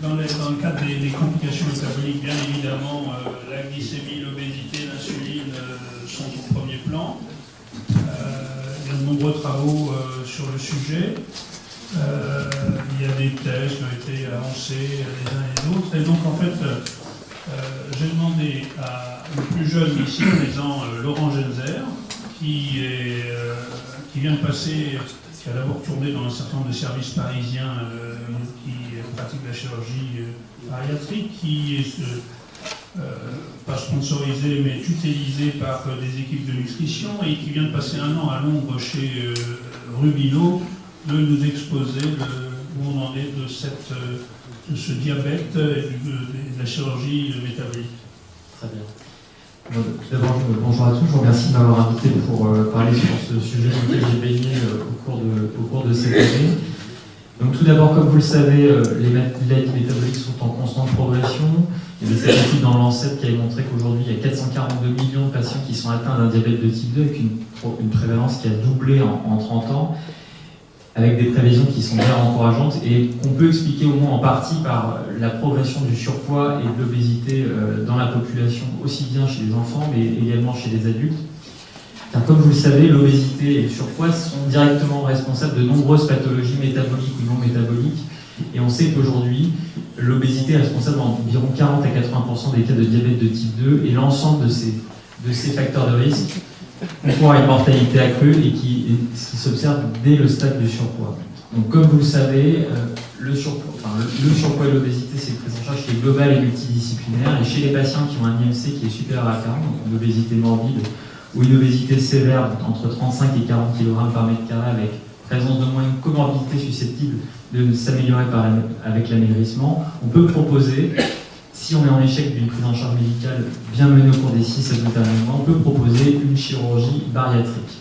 Dans le cadre des complications métaboliques, bien évidemment, la glycémie, l'obésité, l'insuline sont au premier plan. Il y a de nombreux travaux sur le sujet. Il y a des thèses qui ont été avancées les uns et les autres. Et donc, en fait, j'ai demandé à le plus jeune ici présent, Laurent Genzer, qui vient de passer, qui a d'abord tourné dans un certain nombre de services parisiens qui pratiquent la chirurgie bariatrique, qui est pas sponsorisé mais tutélisé par des équipes de nutrition et qui vient de passer un an à Londres chez Rubino, de nous exposer où on en est de ce diabète et de la chirurgie métabolique. Très bien. D'abord, bonjour à tous, je vous remercie de m'avoir invité pour parler sur ce sujet dans lequel j'ai baigné au cours de cette année. Donc tout d'abord, comme vous le savez, les maladies métaboliques sont en constante progression. Il y a des statistiques dans l'Ancet qui avaient montré qu'aujourd'hui, il y a 442 millions de patients qui sont atteints d'un diabète de type 2 avec une prévalence qui a doublé en 30 ans, avec des prévisions qui sont bien encourageantes et qu'on peut expliquer au moins en partie par la progression du surpoids et de l'obésité dans la population, aussi bien chez les enfants mais également chez les adultes. Car comme vous le savez, l'obésité et le surpoids sont directement responsables de nombreuses pathologies métaboliques ou non métaboliques. Et on sait qu'aujourd'hui, l'obésité est responsable d'environ 40 à 80% des cas de diabète de type 2 et l'ensemble de ces facteurs de risque concourent à une mortalité accrue et ce qui s'observe dès le stade du surpoids. Donc comme vous le savez, le surpoids et l'obésité, c'est une prise en charge qui est globale et multidisciplinaire. Et chez les patients qui ont un IMC qui est supérieur à 40, donc une obésité morbide ou une obésité sévère entre 35 et 40 kg par mètre carré avec présence d'au moins une comorbidité susceptible de s'améliorer avec l'amaigrissement, on peut proposer, si on est en échec d'une prise en charge médicale bien menée au cours des 6 à 12 derniers mois, on peut proposer une chirurgie bariatrique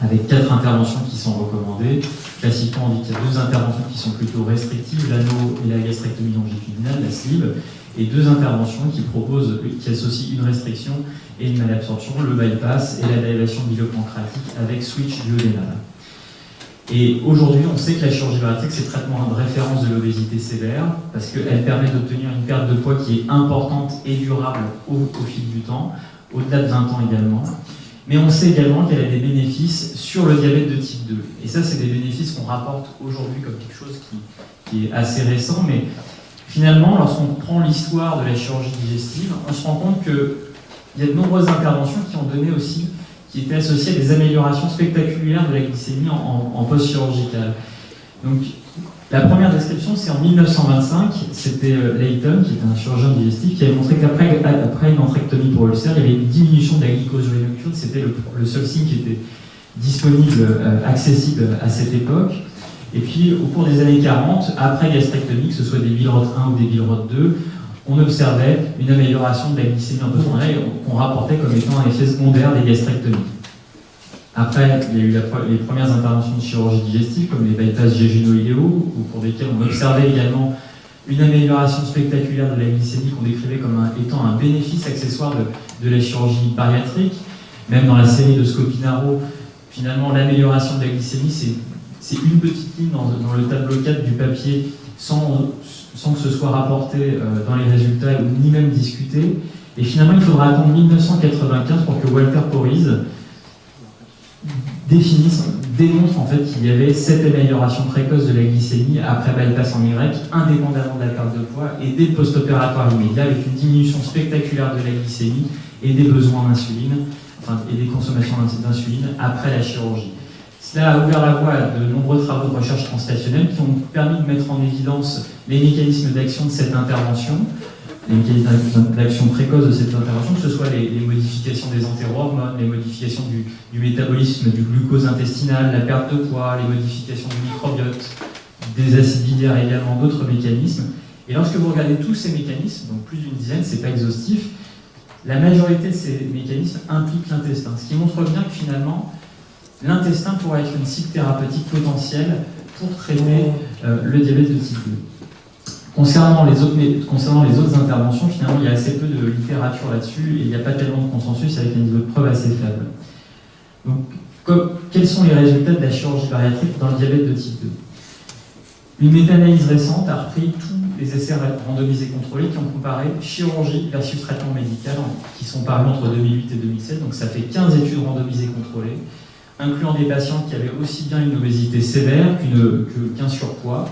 avec 4 interventions qui sont recommandées. Classiquement, on dit qu'il y a 2 interventions qui sont plutôt restrictives, l'anneau et la gastrectomie longitudinale, la sleeve, et 2 interventions qui associent une restriction et une malabsorption, le bypass et la dérivation bilo-pancréatique avec switch duodénal. Et aujourd'hui, on sait que la chirurgie bariatrique, c'est le traitement de référence de l'obésité sévère, parce qu'elle permet d'obtenir une perte de poids qui est importante et durable au fil du temps, au-delà de 20 ans également. Mais on sait également qu'elle a des bénéfices sur le diabète de type 2. Et ça, c'est des bénéfices qu'on rapporte aujourd'hui comme quelque chose qui est assez récent, mais finalement, lorsqu'on prend l'histoire de la chirurgie digestive, on se rend compte qu'il y a de nombreuses interventions qui étaient associées à des améliorations spectaculaires de la glycémie en post-chirurgical. Donc, la première description, c'est en 1925, c'était Layton, qui était un chirurgien digestif, qui avait montré qu'après une entrectomie pour ulcère, il y avait une diminution de la glycosurie nocturne, c'était le seul signe qui était disponible, accessible à cette époque. Et puis, au cours des années 40, après gastrectomie, que ce soit des Billroth 1 ou des Billroth 2, on observait une amélioration de la glycémie en post-prandial qu'on rapportait comme étant un effet secondaire des gastrectomies. Après, il y a eu les premières interventions de chirurgie digestive, comme les bypass jéjuno-iléaux, au cours desquels on observait également une amélioration spectaculaire de la glycémie qu'on décrivait comme étant un bénéfice accessoire de la chirurgie bariatrique. Même dans la série de Scopinaro, finalement, l'amélioration de la glycémie, c'est une petite ligne dans le tableau 4 du papier, sans que ce soit rapporté dans les résultats, ni même discuté. Et finalement, il faudra attendre 1995 pour que Walter Poriz démontre en fait qu'il y avait cette amélioration précoce de la glycémie après bypass en Y, indépendamment de la perte de poids, et dès le post-opératoire immédiat, avec une diminution spectaculaire de la glycémie et des besoins d'insuline, et des consommations d'insuline après la chirurgie. Cela a ouvert la voie à de nombreux travaux de recherche translationnelle qui ont permis de mettre en évidence les mécanismes d'action de cette intervention, les mécanismes d'action précoce de cette intervention, que ce soit les modifications des entérohormones, les modifications du métabolisme du glucose intestinal, la perte de poids, les modifications du microbiote, des acides biliaires et également d'autres mécanismes. Et lorsque vous regardez tous ces mécanismes, donc plus d'une dizaine, c'est pas exhaustif, la majorité de ces mécanismes impliquent l'intestin, ce qui montre bien que finalement, l'intestin pourrait être une cible thérapeutique potentielle pour traiter le diabète de type 2. Concernant les autres interventions, finalement, il y a assez peu de littérature là-dessus et il n'y a pas tellement de consensus avec un niveau de preuve assez faible. Donc, quels sont les résultats de la chirurgie bariatrique dans le diabète de type 2 ? Une méta-analyse récente a repris tous les essais randomisés contrôlés qui ont comparé chirurgie versus traitement médical, qui sont parus entre 2008 et 2007, donc ça fait 15 études randomisées contrôlées, incluant des patients qui avaient aussi bien une obésité sévère qu'un surpoids.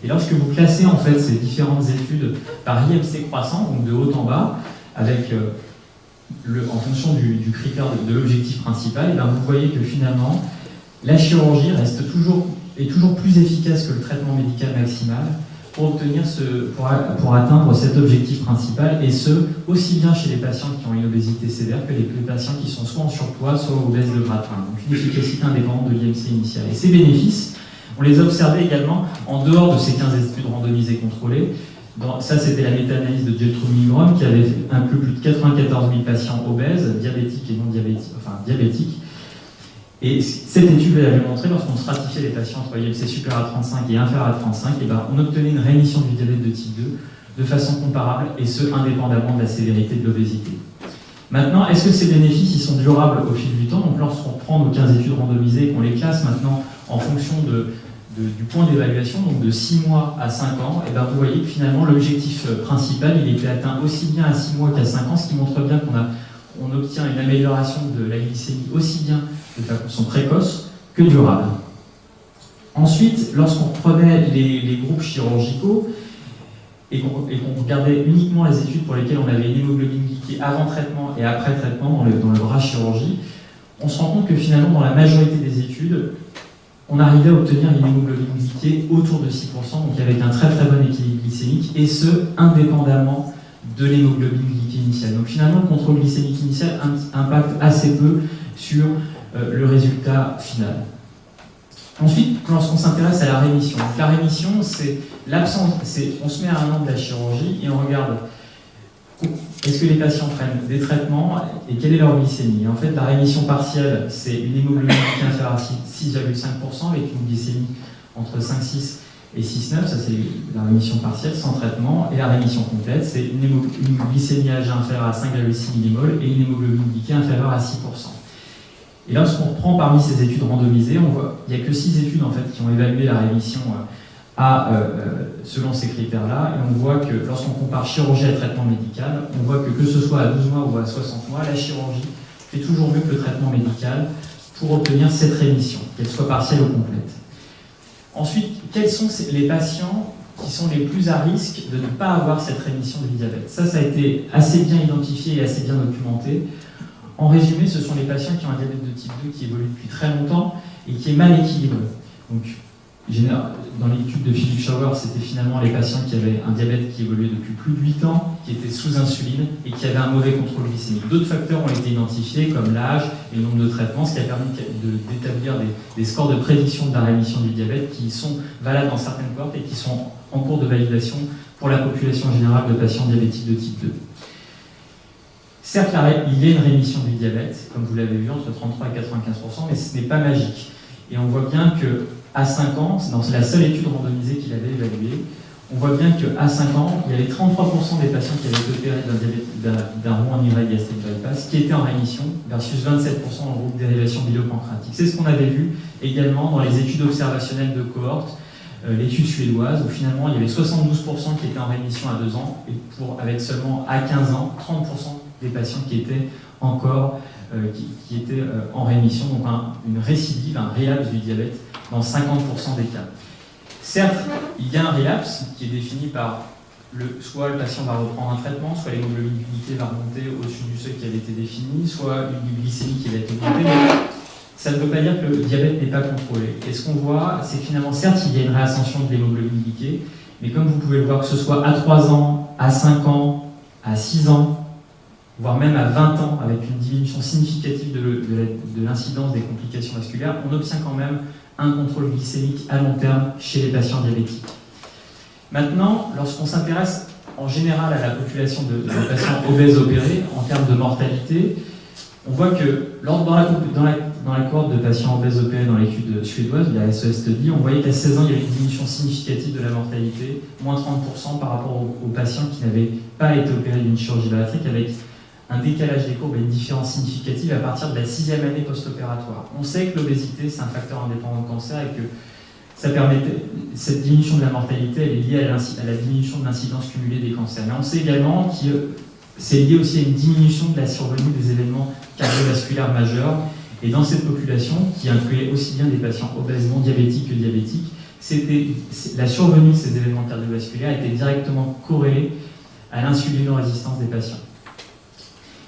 Et lorsque vous classez en fait ces différentes études par IMC croissant, donc de haut en bas, avec en fonction du critère de l'objectif principal, et bien vous voyez que finalement la chirurgie est toujours plus efficace que le traitement médical maximal pour atteindre cet objectif principal, et ce, aussi bien chez les patients qui ont une obésité sévère que les patients qui sont soit en surpoids, soit obèses de grade 1. Donc une efficacité indépendante de l'IMC initial. Et ces bénéfices, on les a observés également en dehors de ces 15 études randomisées contrôlées. Ça, c'était la méta-analyse de Gertrude Milgrom qui avait inclus plus de 94 000 patients obèses, diabétiques et non diabétiques. Et cette étude avait montré, lorsqu'on stratifiait les patients entre IMC supérieur à 35 et inférieur à 35, on obtenait une rémission du diabète de type 2 de façon comparable, et ce, indépendamment de la sévérité de l'obésité. Maintenant, est-ce que ces bénéfices ils sont durables au fil du temps? Donc lorsqu'on prend nos 15 études randomisées et qu'on les classe maintenant en fonction du point d'évaluation, donc de 6 mois à 5 ans, et vous voyez que finalement l'objectif principal il était atteint aussi bien à 6 mois qu'à 5 ans, ce qui montre bien qu'on obtient une amélioration de la glycémie aussi bien de façon précoce que durable. Ensuite, lorsqu'on prenait les groupes chirurgicaux et qu'on regardait uniquement les études pour lesquelles on avait une hémoglobine glyquée avant traitement et après traitement dans le bras chirurgie, on se rend compte que finalement dans la majorité des études, on arrivait à obtenir une hémoglobine glyquée autour de 6%, donc avec un très très bon équilibre glycémique, et ce, indépendamment de l'hémoglobine glyquée initiale. Donc finalement, le contrôle glycémique initial impacte assez peu sur le résultat final. Ensuite, lorsqu'on s'intéresse à la rémission, donc la rémission, c'est l'absence, on se met à un an de la chirurgie et on regarde est-ce que les patients prennent des traitements et quelle est leur glycémie. Et en fait, la rémission partielle, c'est une hémoglobine glyquée inférieure à 6,5% avec une glycémie entre 5,6 et 6,9, ça c'est la rémission partielle sans traitement, et la rémission complète, c'est une glycémie AG inférieure à 5,6 mmol et une hémoglobine glyquée inférieure à 6%. Et lorsqu'on reprend parmi ces études randomisées, on voit qu'il n'y a que 6 études en fait, qui ont évalué la rémission selon ces critères-là, et on voit que lorsqu'on compare chirurgie à traitement médical, on voit que ce soit à 12 mois ou à 60 mois, la chirurgie fait toujours mieux que le traitement médical pour obtenir cette rémission, qu'elle soit partielle ou complète. Ensuite, quels sont les patients qui sont les plus à risque de ne pas avoir cette rémission du diabète? Ça a été assez bien identifié et assez bien documenté. En résumé, ce sont les patients qui ont un diabète de type 2 qui évolue depuis très longtemps et qui est mal équilibré. Donc, dans l'étude de Philippe Schauer, c'était finalement les patients qui avaient un diabète qui évoluait depuis plus de 8 ans, qui étaient sous insuline et qui avaient un mauvais contrôle glycémique. D'autres facteurs ont été identifiés, comme l'âge et le nombre de traitements, ce qui a permis d'établir des scores de prédiction de la rémission du diabète qui sont valables dans certaines cohortes et qui sont en cours de validation pour la population générale de patients diabétiques de type 2. Certes, il y a une rémission du diabète, comme vous l'avez vu, entre 33 et 95%, mais ce n'est pas magique. Et on voit bien qu'à 5 ans, dans la seule étude randomisée qu'il avait évaluée, on voit bien qu'à 5 ans, il y avait 33% des patients qui avaient été opérés d'un rond en IRA gastrique bypass qui étaient en rémission, versus 27% en groupe dérivation bilioppancréatique. C'est ce qu'on avait vu également dans les études observationnelles de cohorte, l'étude suédoise, où finalement il y avait 72% qui étaient en rémission à 2 ans, et avec seulement à 15 ans, 30% des patients qui étaient encore qui étaient en rémission, donc une récidive, un relapse du diabète dans 50% des cas. Certes, il y a un relapse qui est défini par soit le patient va reprendre un traitement, soit l'hémoglobine glyquée va remonter au-dessus du seuil qui avait été défini, soit une glycémie qui va être augmentée, mais ça ne veut pas dire que le diabète n'est pas contrôlé. Et ce qu'on voit, c'est que finalement, certes, il y a une réascension de l'hémoglobine glyquée, mais comme vous pouvez le voir, que ce soit à 3 ans, à 5 ans, à 6 ans, voire même à 20 ans, avec une diminution significative de l'incidence des complications vasculaires, on obtient quand même un contrôle glycémique à long terme chez les patients diabétiques. Maintenant, lorsqu'on s'intéresse en général à la population de patients obèses opérés, en termes de mortalité, on voit que dans la cohorte de patients obèses opérés dans l'étude suédoise, la SES Study, on voyait qu'à 16 ans, il y avait une diminution significative de la mortalité, moins 30% par rapport aux patients qui n'avaient pas été opérés d'une chirurgie bariatrique, avec un décalage des courbes et une différence significative à partir de la 6e année post-opératoire. On sait que l'obésité, c'est un facteur indépendant de cancer et que ça permettait, cette diminution de la mortalité, elle est liée à la diminution de l'incidence cumulée des cancers. Mais on sait également que c'est lié aussi à une diminution de la survenue des événements cardiovasculaires majeurs. Et dans cette population, qui incluait aussi bien des patients obèses non diabétiques que diabétiques, la survenue de ces événements cardiovasculaires était directement corrélée à l'insulinorésistance des patients.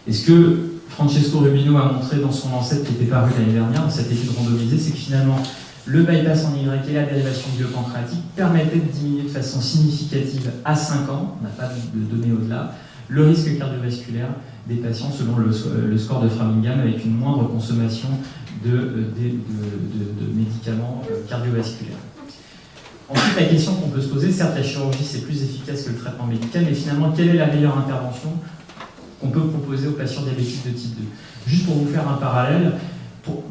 Et ce que Francesco Rubino a montré dans son Lancet qui était paru l'année dernière, dans cette étude randomisée, c'est que finalement, le bypass en Y et la dérivation biopancréatique permettaient de diminuer de façon significative à 5 ans, on n'a pas de données au-delà, le risque cardiovasculaire des patients selon le score de Framingham avec une moindre consommation de médicaments cardiovasculaires. Ensuite, la question qu'on peut se poser, certes la chirurgie c'est plus efficace que le traitement médical, mais finalement quelle est la meilleure intervention qu'on peut proposer aux patients diabétiques de type 2? Juste pour vous faire un parallèle,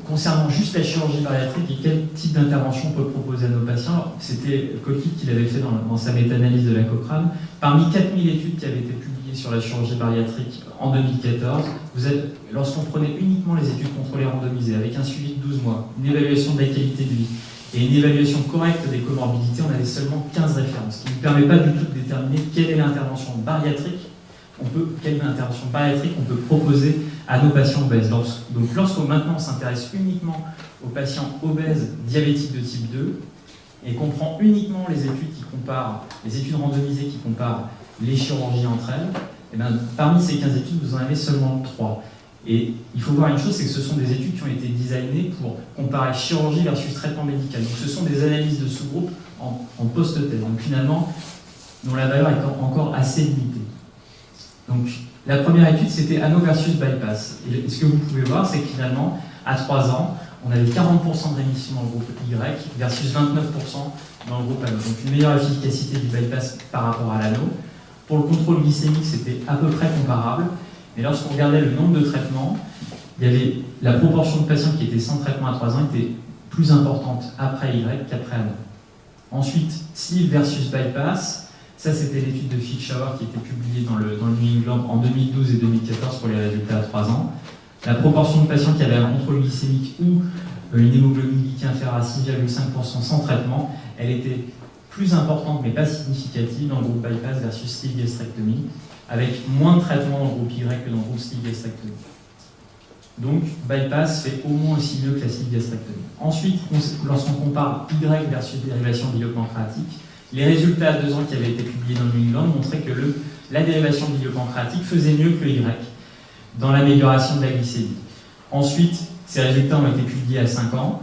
concernant juste la chirurgie bariatrique et quel type d'intervention on peut proposer à nos patients, c'était Colquitt qui l'avait fait dans sa méta-analyse de la Cochrane. Parmi 4000 études qui avaient été publiées sur la chirurgie bariatrique en 2014, lorsqu'on prenait uniquement les études contrôlées randomisées avec un suivi de 12 mois, une évaluation de la qualité de vie et une évaluation correcte des comorbidités, on avait seulement 15 références, ce qui ne permet pas du tout de déterminer quelle est l'intervention bariatrique on peut proposer à nos patients obèses. Donc maintenant on s'intéresse uniquement aux patients obèses diabétiques de type 2 et qu'on prend uniquement les études randomisées qui comparent les chirurgies entre elles, et bien, parmi ces 15 études, vous en avez seulement 3. Et il faut voir une chose, c'est que ce sont des études qui ont été designées pour comparer chirurgie versus traitement médical. Donc ce sont des analyses de sous-groupes en post-thèse. Donc finalement, dont la valeur est encore assez limitée. Donc la première étude, c'était ANO versus bypass. Et ce que vous pouvez voir, c'est que finalement, à 3 ans, on avait 40% de rémission dans le groupe Y versus 29% dans le groupe ANO. Donc une meilleure efficacité du bypass par rapport à l'ano. Pour le contrôle glycémique, c'était à peu près comparable. Mais lorsqu'on regardait le nombre de traitements, il y avait la proportion de patients qui étaient sans traitement à 3 ans était plus importante après Y qu'après ANO. Ensuite, sleeve versus bypass. Ça, c'était l'étude de Fitzschauer qui était publiée dans le New England en 2012 et 2014 pour les résultats à 3 ans. La proportion de patients qui avaient un contrôle glycémique ou une hémoglobine glycée inférieure à 6,5% sans traitement, elle était plus importante mais pas significative dans le groupe bypass versus sleeve gastrectomie, avec moins de traitement dans le groupe Y que dans le groupe sleeve gastrectomie. Donc, bypass fait au moins aussi mieux que la sleeve gastrectomie. Ensuite, lorsqu'on compare Y versus dérivation biliopancréatique, les résultats à 2 ans qui avaient été publiés dans le New England montraient que la dérivation biliopancréatique faisait mieux que le Y dans l'amélioration de la glycémie. Ensuite, ces résultats ont été publiés à 5 ans.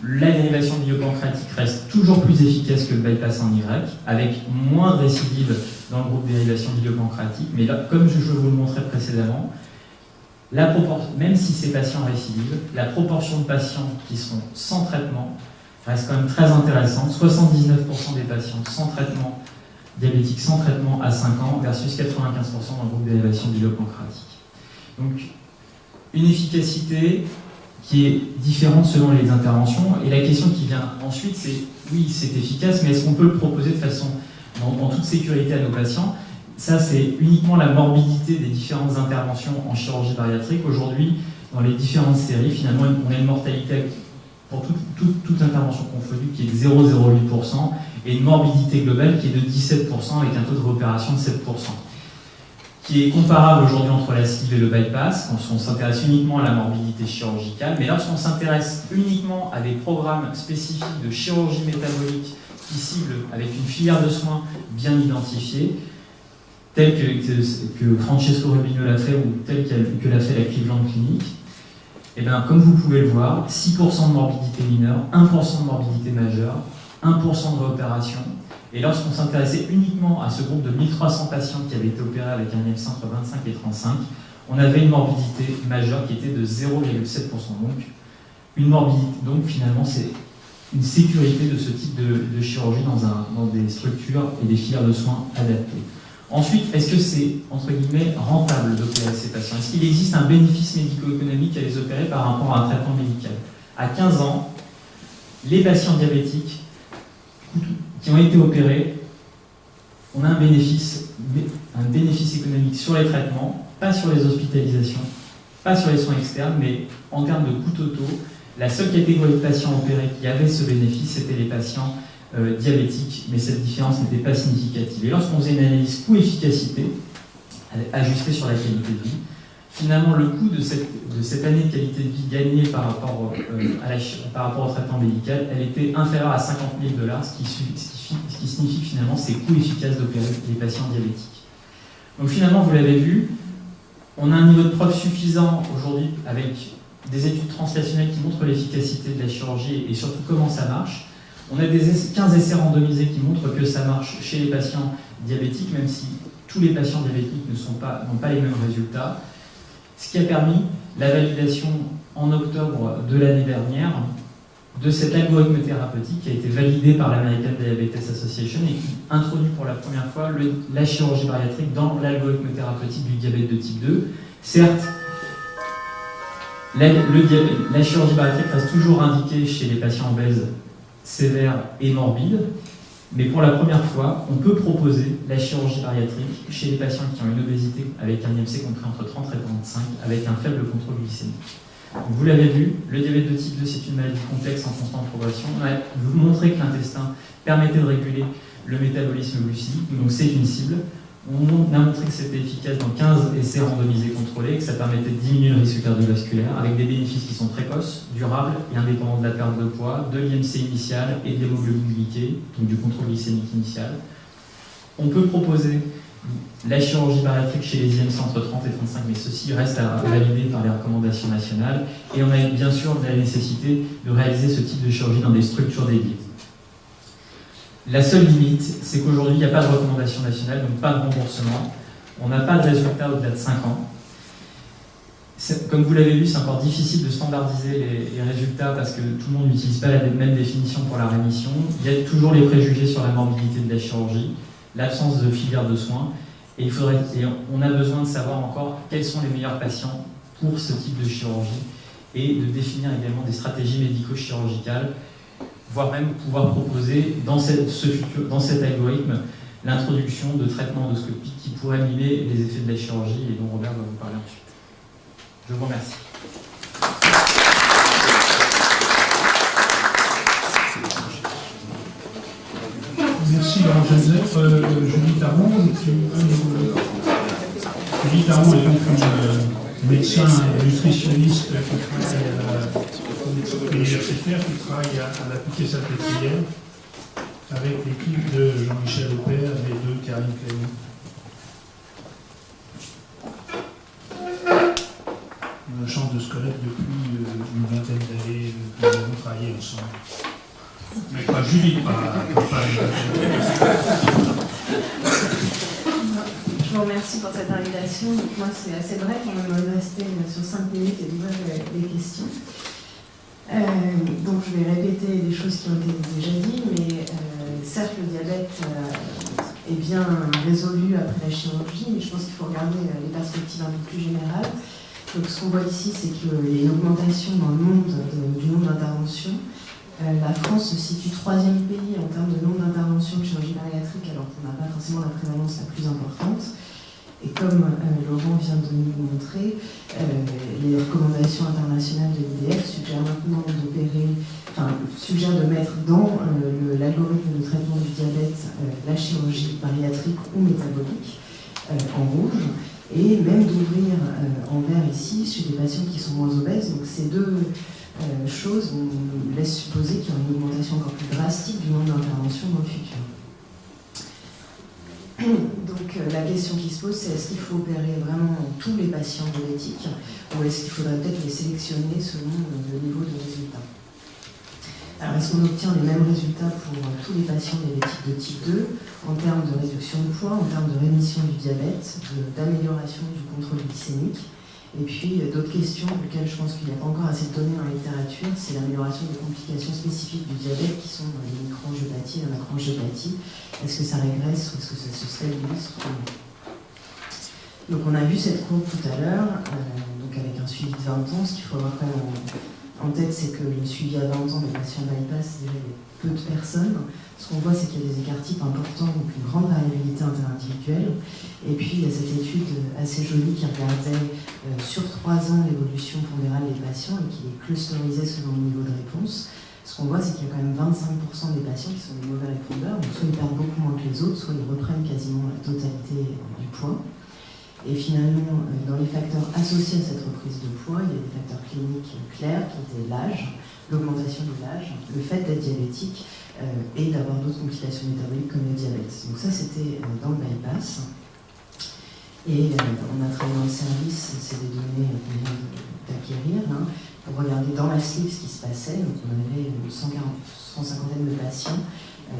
La dérivation biliopancréatique reste toujours plus efficace que le bypass en Y, avec moins de récidives dans le groupe dérivation biliopancréatique. Mais là, comme je vous le montrais précédemment, même si ces patients récidivent, la proportion de patients qui sont sans traitement reste quand même très intéressante. 79% des patients sans traitement, diabétiques sans traitement à 5 ans versus 95% dans le groupe dérivation biliopancréatique. Donc, une efficacité qui est différente selon les interventions. Et la question qui vient ensuite, c'est oui, c'est efficace, mais est-ce qu'on peut le proposer de façon en toute sécurité à nos patients? Ça, c'est uniquement la morbidité des différentes interventions en chirurgie bariatrique. Aujourd'hui, dans les différentes séries, finalement, on a une mortalité pour toute intervention confondue qui est de 0,08% et une morbidité globale qui est de 17% avec un taux de réopération de 7%. Qui est comparable aujourd'hui entre la sleeve et le bypass, quand on s'intéresse uniquement à la morbidité chirurgicale, mais lorsqu'on s'intéresse uniquement à des programmes spécifiques de chirurgie métabolique qui ciblent avec une filière de soins bien identifiée, telle que Francesco Rubino l'a fait ou telle que l'a fait la Cleveland Clinic, et bien, comme vous pouvez le voir, 6% de morbidité mineure, 1% de morbidité majeure, 1% de réopération. Et lorsqu'on s'intéressait uniquement à ce groupe de 1300 patients qui avaient été opérés avec un IMC entre 25 et 35, on avait une morbidité majeure qui était de 0,7%. Donc finalement, c'est une sécurité de ce type de chirurgie dans des structures et des filières de soins adaptées. Ensuite, est-ce que c'est, entre guillemets, rentable d'opérer ces patients? Est-ce qu'il existe un bénéfice médico-économique à les opérer par rapport à un traitement médical? À 15 ans, les patients diabétiques qui ont été opérés, on a un bénéfice économique sur les traitements, pas sur les hospitalisations, pas sur les soins externes, mais en termes de coûts totaux, La seule catégorie de patients opérés qui avait ce bénéfice, c'était les patients diabétiques, mais cette différence n'était pas significative. Et lorsqu'on faisait une analyse coût-efficacité, ajustée sur la qualité de vie, finalement, le coût de cette année de qualité de vie gagnée par rapport au traitement médical, elle était inférieure à 50 000 $, ce qui signifie que finalement, c'est coût efficace d'opérer les patients diabétiques. Donc finalement, vous l'avez vu, on a un niveau de preuve suffisant aujourd'hui avec des études translationnelles qui montrent l'efficacité de la chirurgie et surtout comment ça marche. On a 15 essais randomisés qui montrent que ça marche chez les patients diabétiques, même si tous les patients diabétiques n'ont pas les mêmes résultats. Ce qui a permis la validation en octobre de l'année dernière de cet algorithme thérapeutique qui a été validé par l'American Diabetes Association et qui introduit pour la première fois la chirurgie bariatrique dans l'algorithme thérapeutique du diabète de type 2. Certes, la chirurgie bariatrique reste toujours indiquée chez les patients obèses sévères et morbides, mais pour la première fois, on peut proposer la chirurgie bariatrique chez les patients qui ont une obésité avec un IMC compris entre 30 et 35, avec un faible contrôle glycémique. Vous l'avez vu, le diabète de type 2, c'est une maladie complexe en constante progression. On a montré que l'intestin permettait de réguler le métabolisme glucidique, donc c'est une cible. On a montré que c'était efficace dans 15 essais randomisés contrôlés, que ça permettait de diminuer le risque cardiovasculaire, avec des bénéfices qui sont précoces, durables et indépendants de la perte de poids, de l'IMC initial et de l'hémoglobine glyquée, donc du contrôle glycémique initial. On peut proposer la chirurgie bariatrique chez les IMC entre 30 et 35, mais ceci reste à valider par les recommandations nationales. Et on a bien sûr la nécessité de réaliser ce type de chirurgie dans des structures dédiées. La seule limite, c'est qu'aujourd'hui, il n'y a pas de recommandation nationale, donc pas de remboursement. On n'a pas de résultat au-delà de 5 ans. Comme vous l'avez vu, c'est encore difficile de standardiser les résultats parce que tout le monde n'utilise pas la même définition pour la rémission. Il y a toujours les préjugés sur la morbidité de la chirurgie, l'absence de filière de soins, et on a besoin de savoir encore quels sont les meilleurs patients pour ce type de chirurgie et de définir également des stratégies médico-chirurgicales, voire même pouvoir proposer dans cet algorithme l'introduction de traitements endoscopiques qui pourraient mimer les effets de la chirurgie et dont Robert va vous parler ensuite. Je vous remercie. Merci Laurent-Joseph. Julie Taron, Julie Taron est donc une médecin et nutritionniste qui travaille universitaire, qui travaille à la Pitié-Salpêtrière avec l'équipe de Jean-Michel Aupert et de Karine Clément. On a la chance de se connaître depuis une vingtaine d'années, nous avons travaillé ensemble. Mais pas Julie, pas Je vous remercie pour cette invitation. Donc moi, c'est assez bref, on va rester sur 5 minutes et ouvrir les questions. Donc je vais répéter des choses qui ont été déjà dites, mais certes, le diabète est bien résolu après la chirurgie, mais je pense qu'il faut regarder les perspectives un peu plus générales. Donc ce qu'on voit ici, c'est qu'il y a une augmentation dans le monde du nombre d'interventions. La France se situe 3e pays en termes de nombre d'interventions de chirurgie bariatrique, alors qu'on n'a pas forcément la prévalence la plus importante. Et comme Laurent vient de nous le montrer, les recommandations internationales de l'IDF suggèrent maintenant suggèrent de mettre dans l'algorithme de traitement du diabète la chirurgie bariatrique ou métabolique en rouge, et même d'ouvrir en vert ici chez des patients qui sont moins obèses. Donc ces deux choses nous laissent supposer qu'il y aura une augmentation encore plus drastique du nombre d'interventions dans le futur. Donc la question qui se pose, c'est est-ce qu'il faut opérer vraiment tous les patients diabétiques ou est-ce qu'il faudrait peut-être les sélectionner selon le niveau de résultat? Alors est-ce qu'on obtient les mêmes résultats pour tous les patients diabétiques de type 2 en termes de réduction de poids, en termes de rémission du diabète, d'amélioration du contrôle glycémique? Et puis d'autres questions auxquelles je pense qu'il n'y a pas encore assez de données dans la littérature, c'est l'amélioration des complications spécifiques du diabète qui sont les microangiopathies, la macroangiopathies. Est-ce que ça régresse ou est-ce que ça se stabilise? Donc on a vu cette courbe tout à l'heure, donc avec un suivi de 20 ans. Ce qu'il faut avoir quand même en tête, c'est que le suivi à 20 ans des patients bypass, c'est déjà peu de personnes. Ce qu'on voit, c'est qu'il y a des écarts types importants, donc une grande variabilité interindividuelle. individuelle. Et puis il y a cette étude assez jolie qui regardait sur 3 ans l'évolution pondérale des patients et qui les clusterisait selon le niveau de réponse. Ce qu'on voit, c'est qu'il y a quand même 25% des patients qui sont des mauvais répondeurs, donc soit ils perdent beaucoup moins que les autres, soit ils reprennent quasiment la totalité du poids. Et finalement, dans les facteurs associés à cette reprise de poids, il y a des facteurs cliniques clairs qui étaient l'âge, l'augmentation de l'âge, le fait d'être diabétique et d'avoir d'autres complications métaboliques comme le diabète. Donc ça, c'était dans le bypass. Et on a travaillé dans le service, c'est des données qu'on vient d'acquérir, hein, pour regarder dans la sleeve ce qui se passait. Donc on avait une 150aine de patients,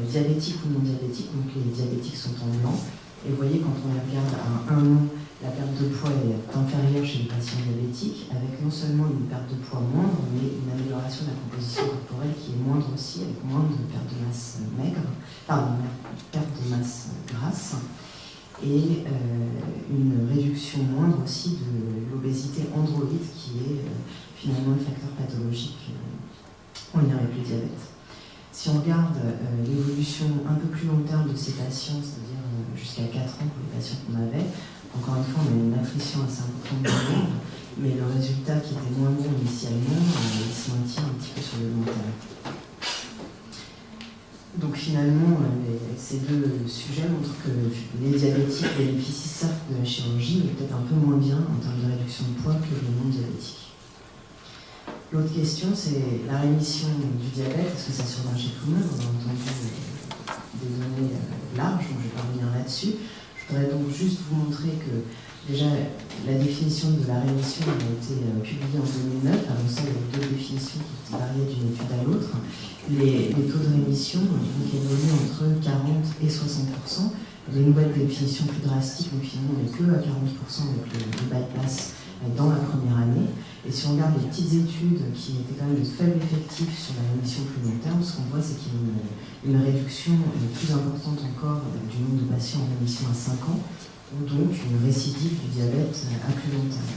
diabétiques ou non diabétiques, donc les diabétiques sont en blanc. Et vous voyez, quand on les regarde à 1 an, la perte de poids est inférieure chez les patients diabétiques, avec non seulement une perte de poids moindre, mais une amélioration de la composition corporelle qui est moindre aussi, avec moins de perte de masse perte de masse grasse, et une réduction moindre aussi de l'obésité androïde, qui est finalement le facteur pathologique en lien avec le diabète. Si on regarde l'évolution un peu plus long terme de ces patients, c'est-à-dire jusqu'à 4 ans pour les patients qu'on avait, encore une fois, on a une attrition assez importante de monde, mais le résultat qui était moins bon initialement, il se maintient un petit peu sur le long terme. Donc finalement, ces deux sujets montrent que les diabétiques bénéficient certes de la chirurgie, mais peut-être un peu moins bien en termes de réduction de poids que les non-diabétiques. L'autre question, c'est la rémission du diabète. Est-ce que ça survient chez tout le monde? On a entendu des données larges, donc je vais pas revenir là-dessus. Je voudrais donc juste vous montrer que déjà la définition de la rémission a été publiée en 2009. Avant ça, il y avait 2 définitions qui variaient d'une étude à l'autre. Les taux de rémission évoluent entre 40 et 60%. Les nouvelles définitions plus drastiques, donc finalement on n'est que à 40% avec le bypass dans la première année. Et si on regarde les petites études qui étaient quand même de faibles effectifs sur la rémission plus long terme, ce qu'on voit, c'est qu'il y a une réduction plus importante encore du nombre de patients en rémission à 5 ans, ou donc une récidive du diabète à plus long terme.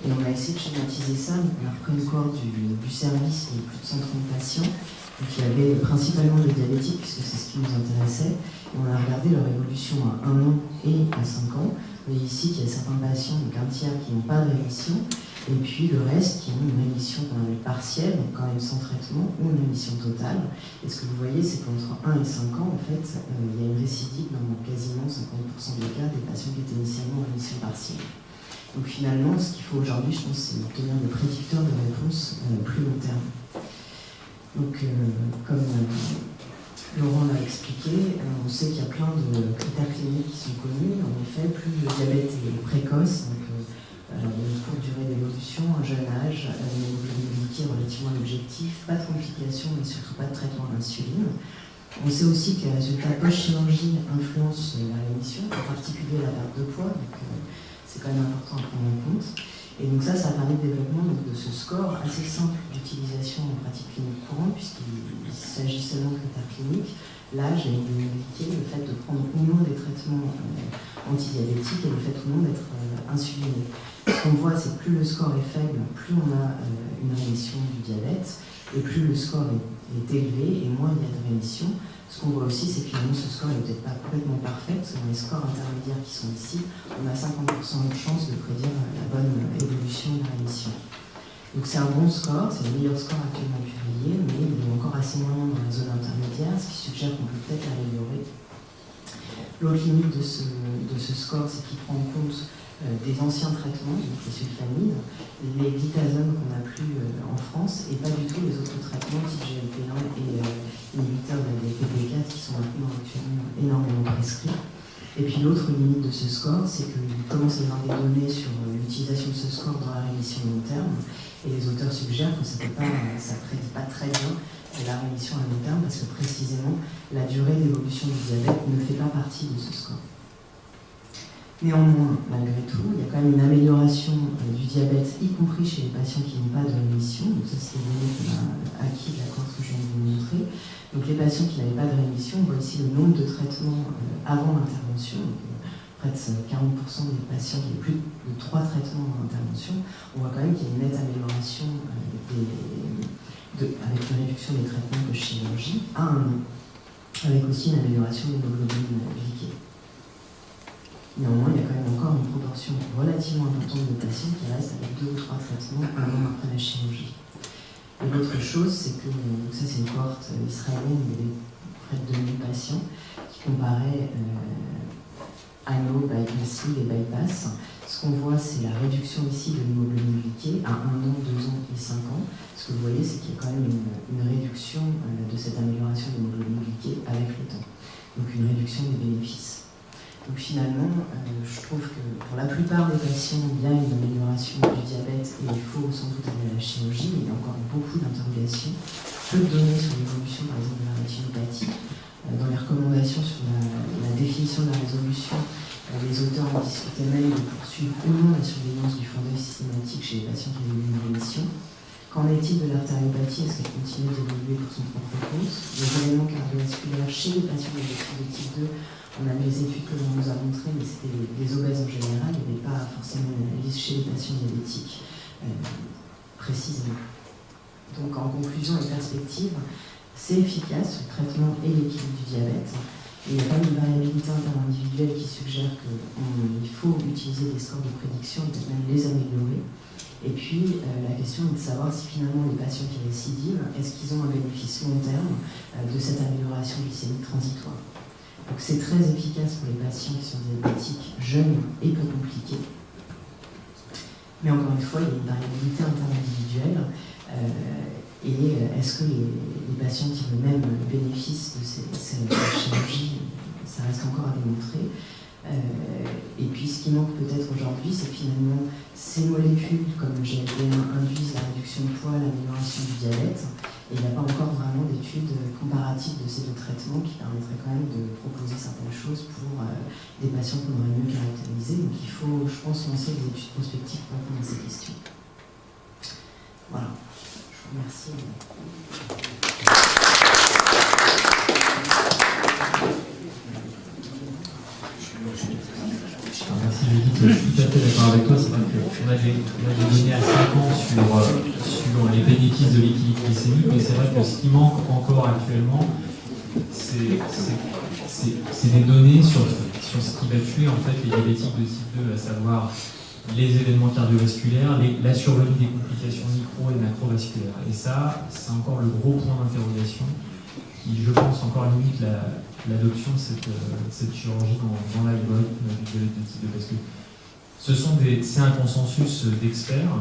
Et on a essayé de schématiser ça, donc on a repris une cohorte du service de plus de 130 patients, qui avaient principalement des diabétiques, puisque c'est ce qui nous intéressait. Et on a regardé leur évolution à 1 an et à 5 ans. Vous voyez ici qu'il y a certains patients, donc un tiers, qui n'ont pas de rémission, et puis le reste qui ont une rémission qu'on appelle partielle, donc quand même sans traitement, ou une rémission totale. Et ce que vous voyez, c'est qu'entre 1 et 5 ans, en fait, il y a une récidive dans quasiment 50% des cas des patients qui étaient initialement en rémission partielle. Donc finalement, ce qu'il faut aujourd'hui, je pense, c'est obtenir des prédicteurs de réponse plus long terme. Donc, comme Laurent l'a expliqué, on sait qu'il y a plein de critères cliniques qui sont connus. En effet, plus le diabète est précoce, donc une courte durée d'évolution, un jeune âge, une hémoglobine glycée relativement objectif, pas de complications, mais surtout pas de traitement d'insuline. On sait aussi que les résultats post-chirurgie influencent la rémission, en particulier la perte de poids, donc c'est quand même important à prendre en compte. Et donc ça a permis le développement de ce score assez simple d'utilisation en pratique clinique courante, puisqu'il s'agit seulement de critères cliniques, l'âge, la mobilité, le fait de prendre ou non des traitements antidiabétiques et le fait ou non d'être insuliné. Ce qu'on voit, c'est que plus le score est faible, plus on a une rémission du diabète, et plus le score est élevé, et moins il y a de rémission. Ce qu'on voit aussi, c'est que finalement ce score n'est peut-être pas complètement parfait, parce que dans les scores intermédiaires qui sont ici, on a 50% de chance de prédire la bonne évolution de la rémission. Donc c'est un bon score, c'est le meilleur score actuellement publié, mais il est encore assez moyen dans la zone intermédiaire, ce qui suggère qu'on peut peut-être l'améliorer. L'autre limite de ce score, c'est qu'il prend en compte des anciens traitements, donc les sulfamides, les glitazones qu'on n'a plus en France, et pas du tout les autres traitements type GLP-1 et inhibiteurs de la DPP4 qui sont maintenant actuellement énormément prescrits. Et puis l'autre limite de ce score, c'est qu'il commence à y avoir des données sur l'utilisation de ce score dans la rémission long terme, et les auteurs suggèrent que ça ne prédit pas très bien la rémission à long terme, parce que précisément la durée d'évolution du diabète ne fait pas partie de ce score. Néanmoins, malgré tout, il y a quand même une amélioration du diabète, y compris chez les patients qui n'ont pas de rémission. Donc ça, c'est des données qu'on a acquis de la cohorte que je viens de vous montrer. Donc les patients qui n'avaient pas de rémission, on voit ici le nombre de traitements avant l'intervention. Près de 40% des patients qui avaient plus de 3 traitements avant l'intervention. On voit quand même qu'il y a une nette amélioration avec une réduction des traitements de chirurgie à 1 an, avec aussi une amélioration de l'hémoglobine glycée. relativement importante de patients qui restent avec 2 ou 3 traitements 1 an après la chirurgie. Et l'autre chose, c'est que, donc ça c'est une cohorte israélienne, il y avait près de 2000 patients qui comparaient anneau, bypass et bypass. Ce qu'on voit, c'est la réduction ici de l'hémoglobine glyquée à 1 an, 2 ans et 5 ans. Ce que vous voyez, c'est qu'il y a quand même une réduction de cette amélioration de l'hémoglobine glyquée avec le temps. Donc une réduction des bénéfices. Donc finalement, je trouve que pour la plupart des patients, il y a une amélioration du diabète et il faut sans doute aller à la chirurgie, mais il y a encore beaucoup d'interrogations. Peu de données sur l'évolution, par exemple, de la rétinopathie. Dans les recommandations sur la définition de la résolution, les auteurs ont discuté même de poursuivre ou non la surveillance du fondeuil systématique chez les patients qui ont eu une rémission. Qu'en est-il de l'artériopathie? Est-ce qu'elle continue d'évoluer pour son propre compte? Les éléments cardiovasculaires chez les patients de type 2, on a les études que l'on nous a montrées, mais c'était des obèses en général, il n'y avait pas forcément une analyse chez les patients diabétiques précisément. Donc en conclusion et perspective, c'est efficace, le traitement et l'équilibre du diabète. Et il y a pas une variabilité interindividuelle qui suggère qu'il faut utiliser des scores de prédiction et peut-être même les améliorer. Et puis la question est de savoir si finalement les patients qui récidivent, est-ce qu'ils ont un bénéfice long terme de cette amélioration glycémique transitoire. Donc c'est très efficace pour les patients qui sont diabétiques jeunes et peu compliqués. Mais encore une fois, il y a une variabilité interindividuelle. Et est-ce que les patients tirent le même bénéfice de ces chirurgies? Ça reste encore à démontrer. Et puis ce qui manque peut-être aujourd'hui, c'est que finalement ces molécules comme le GLP-1 induisent la réduction de poids, l'amélioration du diabète. Et il n'y a pas encore vraiment d'études comparatives de ces 2 traitements qui permettraient quand même de proposer certaines choses pour des patients qu'on aurait mieux caractérisés. Donc il faut, je pense, lancer des études prospectives pour répondre à ces questions. Voilà. Merci. Merci Judith, je suis tout à fait d'accord avec toi. C'est vrai qu'on a des données à 5 ans sur les bénéfices de l'équilibre glycémique, mais c'est vrai que ce qui manque encore actuellement, c'est des données sur ce qui va tuer en fait les diabétiques de type 2, à savoir les événements cardiovasculaires, la survenue des complications micro et macrovasculaires. Et ça, c'est encore le gros point d'interrogation qui, je pense, encore limite l'adoption de cette chirurgie dans l'algorithme du diabète de type 2. Parce que c'est un consensus d'experts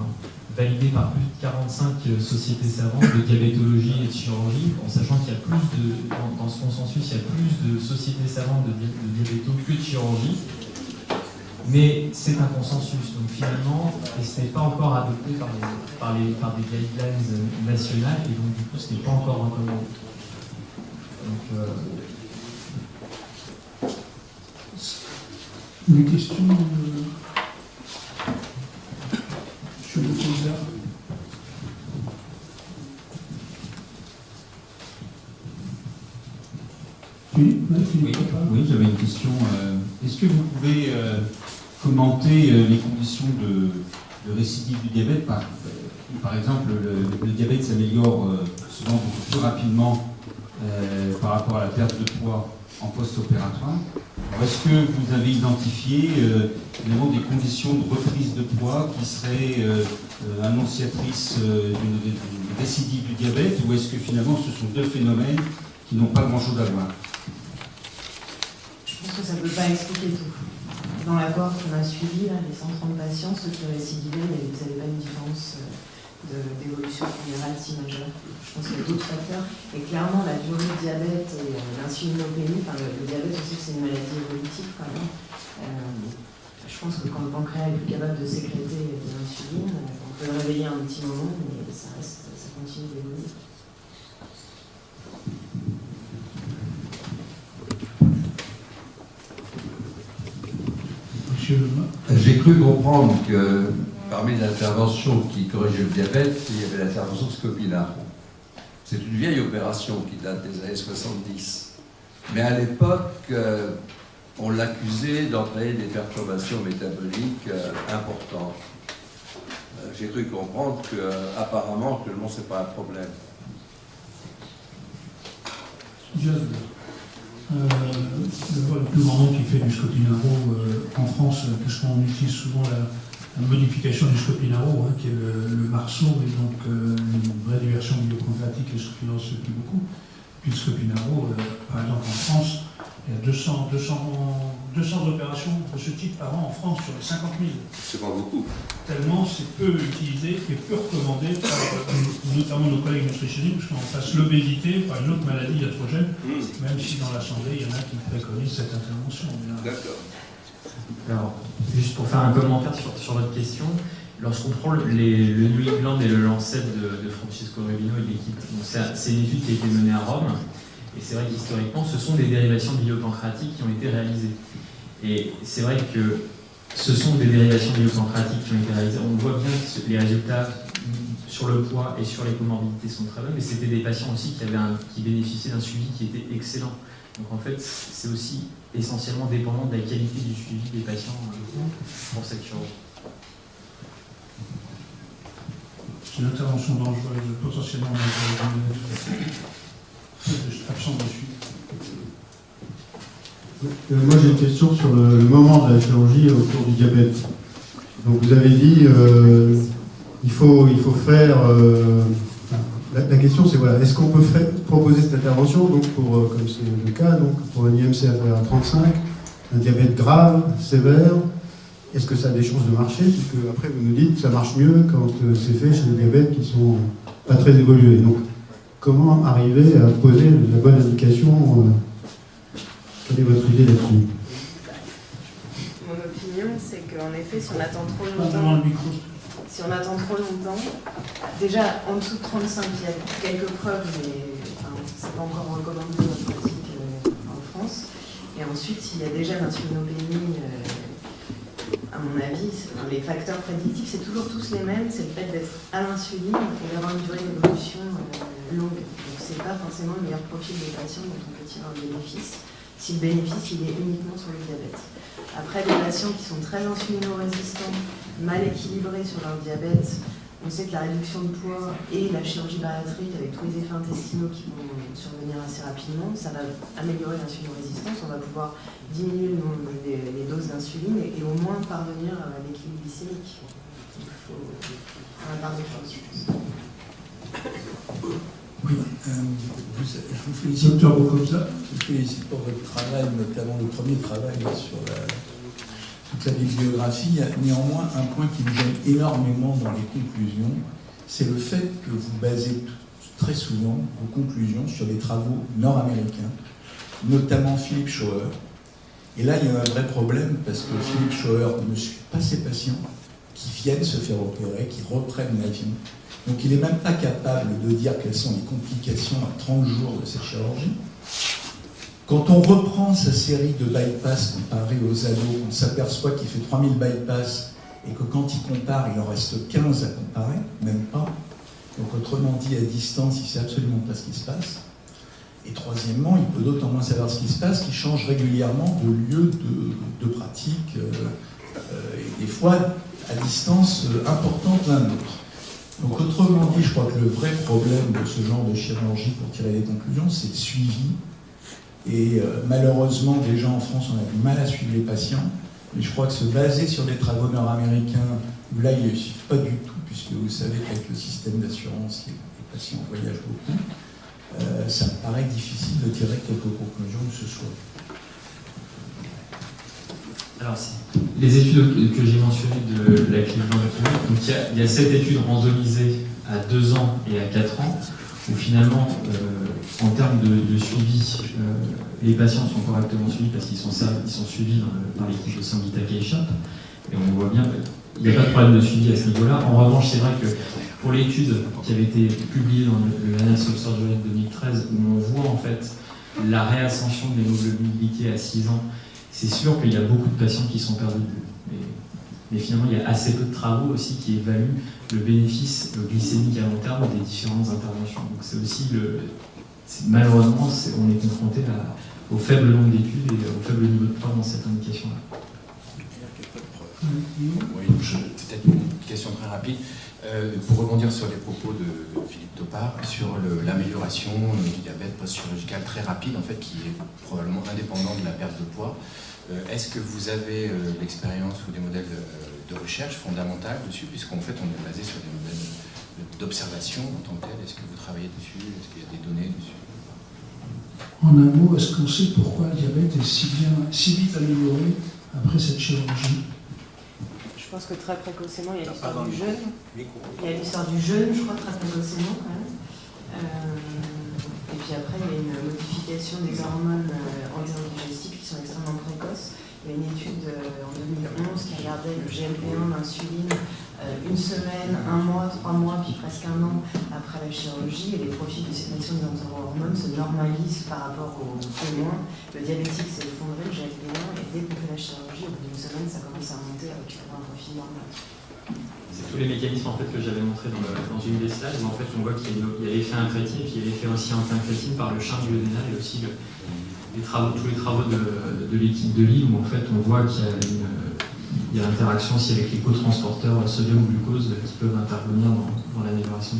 validé par plus de 45 sociétés savantes de diabétologie et de chirurgie, en sachant qu'il y a dans ce consensus, il y a plus de sociétés savantes de diabéto que de chirurgie. Mais c'est un consensus, donc finalement, et ce n'est pas encore adopté par des guidelines nationales, et donc du coup, ce n'est pas encore recommandé. Donc, une question sur le César. Oui, j'avais une question. Est-ce que vous pouvez commenter les conditions de récidive du diabète? Par exemple, le diabète s'améliore souvent beaucoup plus rapidement par rapport à la perte de poids en post-opératoire. Est-ce que vous avez identifié évidemment des conditions de reprise de poids qui seraient annonciatrices d'une récidive du diabète, ou est-ce que finalement ce sont 2 phénomènes qui n'ont pas grand-chose à voir? Je pense que ça ne peut pas expliquer tout. Dans la cohorte qu'on a suivie, les 130 patients, ceux qui récidivaient, vous n'avez pas une différence d'évolution générale si majeure. Je pense qu'il y a d'autres facteurs. Et clairement, la durée du diabète et l'insulinopénie, le diabète aussi, c'est une maladie évolutive quand même. Je pense que quand le pancréas est plus capable de sécréter de l'insuline, on peut le réveiller un petit moment, mais ça continue d'évoluer. J'ai cru comprendre que parmi les interventions qui corrigeaient le diabète, il y avait l'intervention de Scopina. C'est une vieille opération qui date des années 70. Mais à l'époque, on l'accusait d'entraîner des perturbations métaboliques importantes. J'ai cru comprendre qu'apparemment, actuellement, ce n'est pas un problème. Le plus grand nom qui fait du Scopinaro en France, puisqu'on utilise souvent la modification du Scopinaro, hein, qui est le Marceau, et donc une vraie diversion biopancréatique, et Scopinaro se plie beaucoup. Puis le Scopinaro, par exemple en France, il y a 200 opérations de ce type par an en France sur les 50 000. C'est pas beaucoup. Tellement c'est peu utilisé et peu recommandé par notamment nos collègues nutritionnistes, parce qu'on passe l'obésité par une autre maladie iatrogène, même si dans l'Assemblée, il y en a qui préconisent cette intervention. D'accord. Alors, juste pour faire un commentaire sur votre question, lorsqu'on prend le New England et le Lancet de Francesco Rubino et de l'équipe, c'est une étude qui a été menée à Rome, et c'est vrai qu'historiquement, ce sont des dérivations biopancréatiques qui ont été réalisées. Et c'est vrai que ce sont des dérivations biopancréatiques qui ont été réalisées. On voit bien que les résultats sur le poids et sur les comorbidités sont très bons, mais c'était des patients aussi qui bénéficiaient d'un suivi qui était excellent. Donc en fait, c'est aussi essentiellement dépendant de la qualité du suivi des patients pour cette chirurgie. C'est une intervention dangereuse, potentiellement dangereuse, absent de suivi. Moi j'ai une question sur le moment de la chirurgie autour du diabète. Donc vous avez dit il faut faire. La question c'est voilà, est-ce qu'on peut proposer cette intervention donc pour comme c'est le cas donc pour un IMC à 35, un diabète grave, sévère, est-ce que ça a des chances de marcher? Puisque après vous nous dites que ça marche mieux quand c'est fait chez les diabètes qui sont pas très évolués. Donc comment arriver à poser la bonne indication? Quelle est votre idée là-dessus? Mon opinion, c'est qu'en effet, si on attend trop Devant longtemps, le micro. déjà en dessous de 35, il y a quelques preuves, mais c'est pas encore recommandé en pratique en France. Et ensuite, s'il y a déjà l'insulinopénie, à mon avis, les facteurs prédictifs, c'est toujours tous les mêmes, c'est le fait d'être à l'insuline et d'avoir une durée d'évolution longue. Donc c'est pas forcément le meilleur profil des patients dont on peut tirer un bénéfice, si le bénéfice il est uniquement sur le diabète. Après, les patients qui sont très insulino-résistants, mal équilibrés sur leur diabète, on sait que la réduction de poids et la chirurgie bariatrique avec tous les effets intestinaux qui vont survenir assez rapidement, ça va améliorer l'insulino-résistance, on va pouvoir diminuer le nombre les doses d'insuline et au moins parvenir à l'équilibre glycémique. Il faut un part de choses. Oui, je vous félicite. Docteur Bocobza. Je vous félicite pour votre travail, notamment le premier travail sur toute la bibliographie. Néanmoins, un point qui me gêne énormément dans les conclusions, c'est le fait que vous basez très souvent vos conclusions sur des travaux nord-américains, notamment Philippe Schauer. Et là, il y a un vrai problème parce que Philippe Schauer ne suit pas ses patients qui viennent se faire opérer, qui reprennent l'avion. Donc il n'est même pas capable de dire quelles sont les complications à 30 jours de cette chirurgie. Quand on reprend sa série de bypass comparée aux ados, on s'aperçoit qu'il fait 3000 bypass et que quand il compare, il en reste 15 à comparer, même pas. Donc autrement dit, à distance, il ne sait absolument pas ce qui se passe. Et troisièmement, il peut d'autant moins savoir ce qui se passe qu'il change régulièrement de lieu de pratique, et des fois à distance importante l'un de l'autre. Donc autrement dit, je crois que le vrai problème de ce genre de chirurgie, pour tirer des conclusions, c'est le suivi. Et malheureusement, déjà en France, on a du mal à suivre les patients. Mais je crois que se baser sur des travaux nord-américains, où là, ils ne suivent pas du tout, puisque vous savez qu'avec le système d'assurance, les patients voyagent beaucoup, ça me paraît difficile de tirer quelques conclusions de ce choix. Alors, les études que j'ai mentionnées de la Cleveland Clinic, donc il y a 7 études randomisées à 2 ans et à 4 ans, où finalement, en termes de suivi, les patients sont correctement suivis parce qu'ils sont suivis par l'équipe de Sangeeta Keishap, et on voit bien qu'il n'y a pas de problème de suivi à ce niveau-là. En revanche, c'est vrai que pour l'étude qui avait été publiée dans le Annals of Surgery de 2013, où on voit en fait la réascension de l'hémoglobine glyquée à 6 ans, c'est sûr qu'il y a beaucoup de patients qui sont perdus de vue. Mais finalement, il y a assez peu de travaux aussi qui évaluent le bénéfice glycémique à long terme des différentes interventions. Donc c'est aussi malheureusement, on est confronté au faible nombre d'études et au faible niveau de preuve dans cette indication-là. Oui, peut-être une question très rapide. Pour rebondir sur les propos de Philippe Topard, sur l'amélioration du diabète post-chirurgical très rapide, en fait, qui est probablement indépendant de la perte de poids, est-ce que vous avez l'expérience ou des modèles de recherche fondamentale dessus, puisqu'en fait on est basé sur des modèles d'observation en tant que tel? Est-ce que vous travaillez dessus? Est-ce qu'il y a des données dessus? En un mot, est-ce qu'on sait pourquoi le diabète est si vite amélioré après cette chirurgie? Je pense que très précocement, il y a l'histoire du jeûne. Il y a l'histoire du jeûne, je crois, très précocement quand même. Et puis après, il y a une modification des hormones antidigestives qui sont extrêmement précoces. Il y a une étude en 2011 qui regardait le GLP-1, l'insuline, une semaine, 1 mois, 3 mois, puis presque 1 an après la chirurgie, et les profils de sécrétion des anti-hormones se normalisent par rapport aux témoins. Le diabétique s'est effondré, le GLP-1, et dès qu'on fait la chirurgie, au bout d'une semaine, ça commence à monter avec un profil normal. C'est tous les mécanismes en fait, que j'avais montré dans une des slides, mais en fait on voit qu'il y a l'effet incrétine, puis il y a l'effet aussi anti-incrétine par le charge duodénal et aussi tous les travaux de l'équipe de Lille, où en fait on voit qu'il y a l'interaction aussi avec les cotransporteurs sodium ou glucose qui peuvent intervenir dans l'amélioration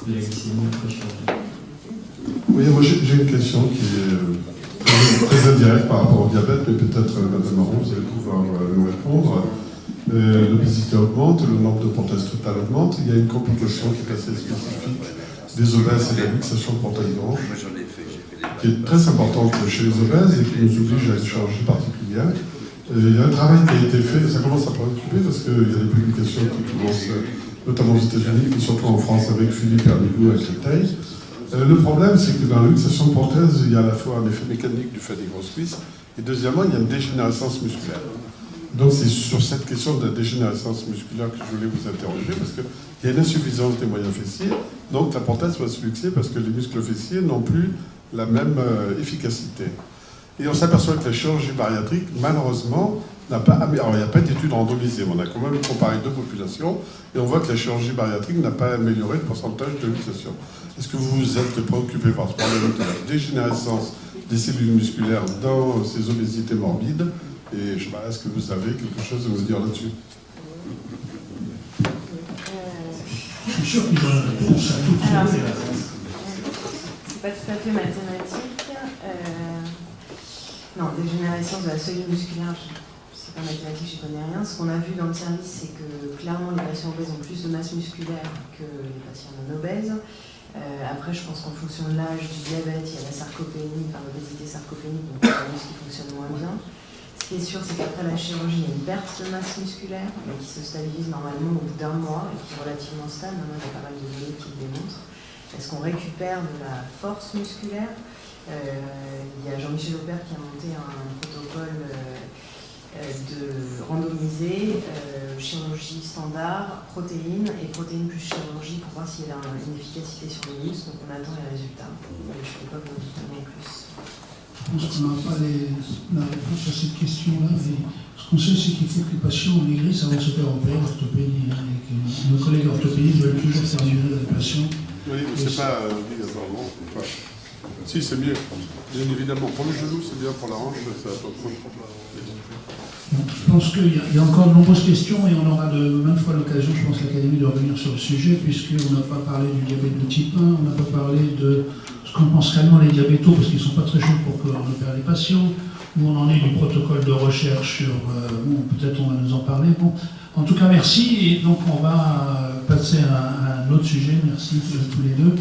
de la glycémie après chirurgie. Oui, moi j'ai une question qui est très indirecte par rapport au diabète, mais peut-être, Mme Marron, vous allez pouvoir nous répondre. L'obésité augmente, le nombre de prothèses totales augmente. Il y a une complication qui est assez spécifique des obèses et la luxation de prothèses blanches, qui est très importante chez les obèses et qui nous oblige à une chirurgie particulière. Il y a un travail qui a été fait, ça commence à préoccuper parce qu'il y a des publications qui commencent, notamment aux États-Unis, mais surtout en France avec Philippe Hermigou et Créteil. Le problème, c'est que dans la luxation de prothèses, il y a à la fois un effet mécanique du fait des grosses cuisses, et deuxièmement, il y a une dégénérescence musculaire. Donc c'est sur cette question de la dégénérescence musculaire que je voulais vous interroger, parce qu'il y a une insuffisance des moyens fessiers, donc la prothèse va se luxer parce que les muscles fessiers n'ont plus la même efficacité. Et on s'aperçoit que la chirurgie bariatrique, malheureusement, n'a pas... Alors il n'y a pas d'études randomisées, on a quand même comparé deux populations, et on voit que la chirurgie bariatrique n'a pas amélioré le pourcentage de luxation. Est-ce que vous vous êtes préoccupé par ce problème de la dégénérescence des cellules musculaires dans ces obésités morbides? Et je sais pas, est-ce que vous avez quelque chose à nous dire là-dessus? Je suis sûr qu'ils ont une réponse à toutes les réponses. C'est pas tout à fait mathématique. Non, dégénérescence de la cellule musculaire, c'est pas mathématique, je connais rien. Ce qu'on a vu dans le service, c'est que clairement les patients obèses ont plus de masse musculaire que les patients non obèses. Après, je pense qu'en fonction de l'âge, du diabète, il y a la sarcopénie, enfin l'obésité sarcopénique, donc un muscle qui fonctionne moins bien. Ce qui est sûr, c'est qu'après la chirurgie, il y a une perte de masse musculaire, mais qui se stabilise normalement au bout d'1 mois et qui est relativement stable. Maintenant, il y a pas mal de données qui le démontrent. Est-ce qu'on récupère de la force musculaire? Il y a Jean-Michel Aubert qui a monté un protocole de randomisé, chirurgie standard, protéines et protéines plus chirurgie pour voir s'il y a une efficacité sur les muscles. Donc on attend les résultats. Mais je ne peux pas vous dire non plus. Je pense qu'on n'a pas la réponse à cette question-là, mais ce qu'on sait, c'est qu'il faut que les patients maigrissent avant de se faire opérer l'orthopédie. Et que nos collègues orthopédistes veulent toujours faire maigrir les patients. Oui, mais c'est pas obligatoirement. Enfin, si, c'est mieux. Bien évidemment. Pour le genou, c'est bien. Pour la hanche, c'est un peu trop. Donc, je pense qu'il y a encore de nombreuses questions et on aura de maintes fois l'occasion, je pense, l'Académie de revenir sur le sujet, puisqu'on n'a pas parlé du diabète de type 1, on n'a pas parlé de ce qu'en pensent réellement les diabétos, parce qu'ils ne sont pas très chauds pour qu'on opère les patients, où on en est du protocole de recherche sur... bon, peut-être on va nous en parler. Bon, en tout cas, merci, et donc on va passer à un autre sujet. Merci tous les deux.